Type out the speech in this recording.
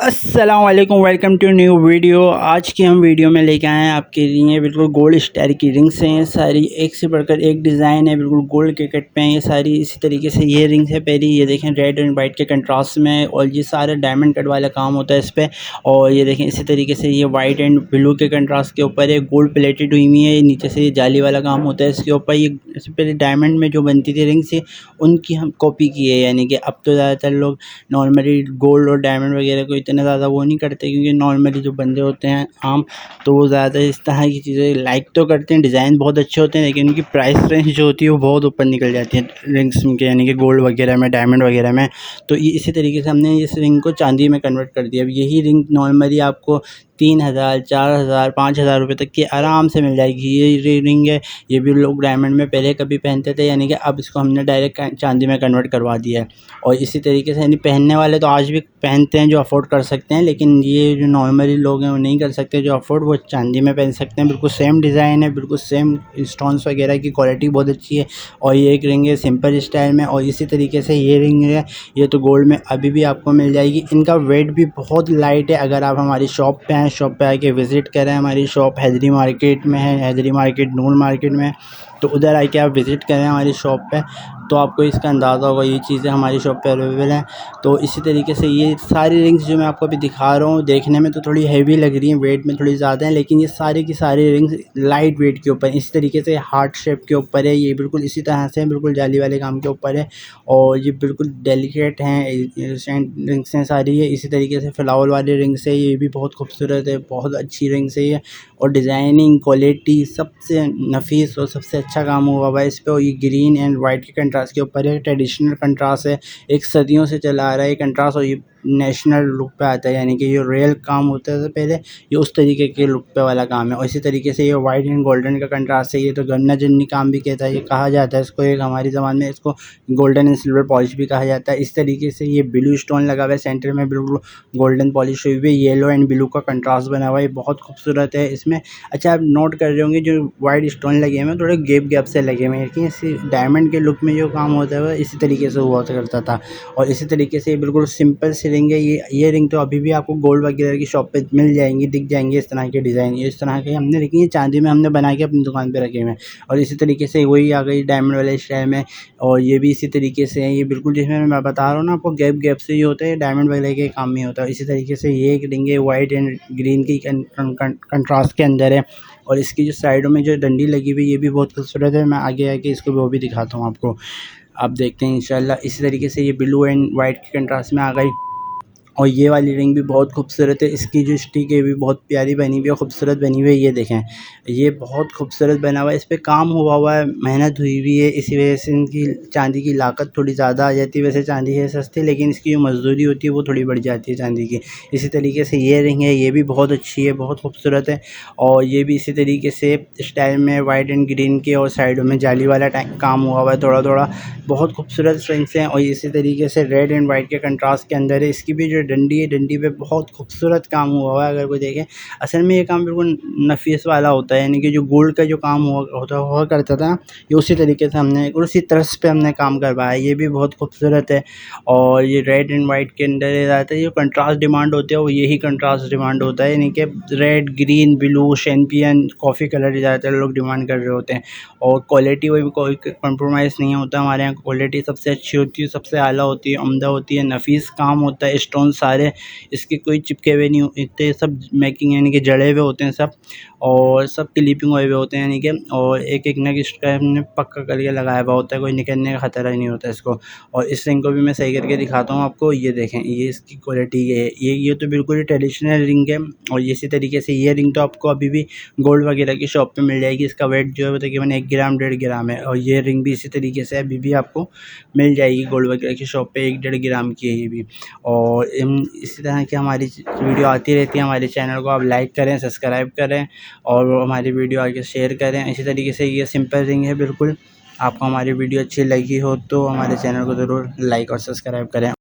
अस्सलाम वालेकुम, welcome to new video. आज की हम वीडियो में लेके आए हैं आपके लिए बिल्कुल गोल्ड स्टार की रिंग्स हैं। ये सारी एक से बढ़कर एक डिज़ाइन है, बिल्कुल गोल्ड के कट पे हैं ये सारी। इसी तरीके से ये रिंग्स है पहली, ये देखें रेड एंड वाइट के कंट्रास्ट में, और ये सारे डायमंड कट वाला काम होता है इस पर। और ये देखें इसी तरीके से ये वाइट एंड ब्लू के कंट्रास्ट के ऊपर है, गोल्ड प्लेटेड हुई हुई है। नीचे से ये जाली वाला काम होता है इसके ऊपर। ये इससे पहले डायमंड में जो बनती थी रिंग्स, उनकी हम कॉपी की है, यानी कि अब तो ज़्यादातर लोग नॉर्मली गोल्ड और डायमंड वगैरह को इतना ज़्यादा वो नहीं करते, क्योंकि नॉर्मली जो बंदे होते हैं आम, तो वो ज़्यादा इस तरह की चीज़ें लाइक तो करते हैं। डिज़ाइन बहुत अच्छे होते हैं, लेकिन उनकी प्राइस रेंज जो होती है वो बहुत ऊपर निकल जाती है रिंग्स के, यानी कि गोल्ड वगैरह में, डायमंड वगैरह में। तो ये इसी तरीके से हमने इस रिंग को चांदी में कन्वर्ट कर दिया। अब यही रिंग नॉर्मली आपको 3000, 4000, 5000 रुपये तक की आराम से मिल जाएगी। ये रिंग है, ये भी लोग डायमंड में पहले कभी पहनते थे, यानी कि अब इसको हमने डायरेक्ट चांदी में कन्वर्ट करवा दिया है। और इसी तरीके से यानी पहनने वाले तो आज भी पहनते हैं जो अफोर्ड कर सकते हैं, लेकिन ये जो नॉर्मली लोग हैं वो नहीं कर सकते जो अफोर्ड, वो चांदी में पहन सकते हैं। बिल्कुल सेम डिज़ाइन है, बिल्कुल सेम स्टोन्स वगैरह की क्वालिटी बहुत अच्छी है। और ये एक रिंग है सिंपल स्टाइल में। और इसी तरीके से ये रिंग है, ये तो गोल्ड में अभी भी आपको मिल जाएगी। इनका वेट भी बहुत लाइट है। अगर आप हमारी शॉप पे आएँ, शॉप पे आके विज़िट करें, हमारी शॉप हैदरी मार्केट में है, हैदरी मार्केट नूर मार्केट में, तो उधर आके आप विज़िट करें हमारी शॉप पे, तो आपको इसका अंदाज़ा होगा ये चीज़ें हमारी शॉप पे अवेलेबल हैं। तो इसी तरीके से ये सारी रिंग्स जो मैं आपको अभी दिखा रहा हूँ, देखने में तो थोड़ी हैवी लग रही हैं, वेट में थोड़ी ज़्यादा है, लेकिन ये सारी की सारी रिंग्स लाइट वेट के ऊपर, इसी तरीके से हार्ट शेप के ऊपर है। ये बिल्कुल इसी तरह से बिल्कुल जाली वाले काम के ऊपर है, और ये बिल्कुल डेलिकेट हैं रिंग्स हैं सारी। ये इसी तरीके से फ्लावर वाली रिंग्स है, ये भी बहुत खूबसूरत है, बहुत अच्छी रिंग्स है ये। और डिज़ाइनिंग क्वालिटी सबसे नफीस और सबसे अच्छा काम हुआ हुआ है इस पे। और ये ग्रीन एंड वाइट के कंट्रास्ट के ऊपर है, ट्रेडिशनल कंट्रास्ट है, एक सदियों से चला आ रहा है ये कंट्रास्ट। और ये नेशनल लुक पे आता है, यानी कि ये रियल काम होता है पहले, ये उस तरीके के लुक पे वाला काम है। और इसी तरीके से ये वाइट एंड गोल्डन का कंट्रास्ट है, ये तो गन्ना जन्नी काम भी कहता है, ये कहा जाता है इसको, एक हमारी ज़बान में इसको गोल्डन एंड सिल्वर पॉलिश भी कहा जाता है। इस तरीके से ये ब्लू स्टोन लगा हुआ है सेंटर में, बिल्कुल गोल्डन पॉलिश हुई हुई है, येलो एंड ब्लू का कंट्रास्ट बना हुआ है, ये बहुत खूबसूरत है इसमें। अच्छा, आप नोट कर रहे होंगे जो वाइट स्टोन लगे हुए हैं थोड़े गैप गैप से लगे हुए हैं, लेकिन इसी डायमंड के लुक में जो काम होता है वो इसी तरीके से हुआ करता था। और इसी तरीके से बिल्कुल सिंपल सी रिंग है ये रिंग तो अभी भी आपको गोल्ड वगैरह की शॉप पे मिल जाएंगी, दिख जाएंगे इस तरह के डिज़ाइन। ये इस तरह के हमने, लेकिन ये चांदी में हमने बना के अपनी दुकान पे रखे हुए हैं। और इसी तरीके से वही आ गई डायमंड वाले स्टाइल में, और ये भी इसी तरीके से है। ये बिल्कुल जिसमें मैं बता रहा हूँ ना आपको, गैप गैप से ये होता है, डायमंड वगैरह के काम में होता है। इसी तरीके से ये एक रिंग है वाइट एंड ग्रीन की कंट्रास्ट के अंदर है। और इसकी जो साइडों में जो डंडी लगी हुई ये भी बहुत खूबसूरत है। मैं आगे आके इसको वो भी दिखाता हूँ आपको, आप देखते हैं इंशाल्लाह। इसी तरीके से ये ब्लू एंड वाइट के कंट्रास्ट में आ गई। और ये वाली रिंग भी बहुत खूबसूरत है, इसकी जो स्टिक है भी बहुत प्यारी बनी हुई है, खूबसूरत बनी हुई है। ये देखें, ये बहुत खूबसूरत बना हुआ है, इस पे काम हुआ हुआ है, मेहनत हुई हुई है, इसी वजह से इनकी चांदी की लागत थोड़ी ज़्यादा आ जाती है। वैसे चांदी है सस्ती, लेकिन इसकी जो मजदूरी होती है वो थोड़ी बढ़ जाती है चांदी की। इसी तरीके से ये रिंग है, ये भी बहुत अच्छी है, बहुत खूबसूरत है। और ये भी इसी तरीके से स्टाइल में वाइट एंड ग्रीन के, और साइडों में जाली वाला काम हुआ हुआ है थोड़ा थोड़ा, बहुत खूबसूरत रिंग्स हैं। और इसी तरीके से रेड एंड वाइट के कंट्रास्ट के अंदर है। इसकी भी जो डंडी है, डंडी पे बहुत खूबसूरत काम हुआ हुआ है। अगर कोई देखे, असल में ये काम बिल्कुल नफीस वाला होता है, यानी कि जो गोल्ड का जो काम हुआ करता था, ये उसी तरीके से हमने उसी तरह पे हमने काम करवाया। ये भी बहुत खूबसूरत है। और ये रेड एंड वाइट के अंदर रहता है, जो कंट्रास्ट डिमांड होते हैं वो यही कंट्रास्ट डिमांड होता है, यानी कि red, green, blue, champion, coffee colour ज़्यादातर लोग डिमांड कर रहे होते हैं। और क्वालिटी में कोई कॉम्प्रोमाइज़ नहीं होता हमारे यहाँ, क्वालिटी सबसे अच्छी होती है, सबसे आला होती है, उम्दा होती है, नफीस काम होता है। स्टोन सारे इसके कोई चिपके हुए नहीं होते, सब मेकिंग यानी कि जड़े हुए होते हैं सब, और सब क्लिपिंग हुए हुए होते हैं, यानी कि और एक एक नग इसका हमने पक्का करके लगाया हुआ होता है, कोई निकलने का ख़तरा ही नहीं होता इसको। और इस रिंग को भी मैं सही करके दिखाता हूँ आपको, ये देखें, ये इसकी क्वालिटी ये है। ये तो बिल्कुल ही ट्रेडिशनल रिंग है। और इसी तरीके से ये रिंग तो आपको अभी भी गोल्ड वगैरह की शॉप पे मिल जाएगी। इसका वेट जो है वो तकरीबन 1 ग्राम 1.5 ग्राम है। और ये रिंग भी इसी तरीके से अभी भी आपको मिल जाएगी गोल्ड वगैरह की शॉप पे, 1-1.5 ग्राम की है ये भी। और इसी तरह की हमारी वीडियो आती रहती है। हमारे चैनल को आप लाइक करें, सब्सक्राइब करें, और हमारी वीडियो आगे शेयर करें। इसी तरीके से ये सिंपल रिंग है बिल्कुल। आपको हमारी वीडियो अच्छी लगी हो तो हमारे चैनल को ज़रूर लाइक और सब्सक्राइब करें।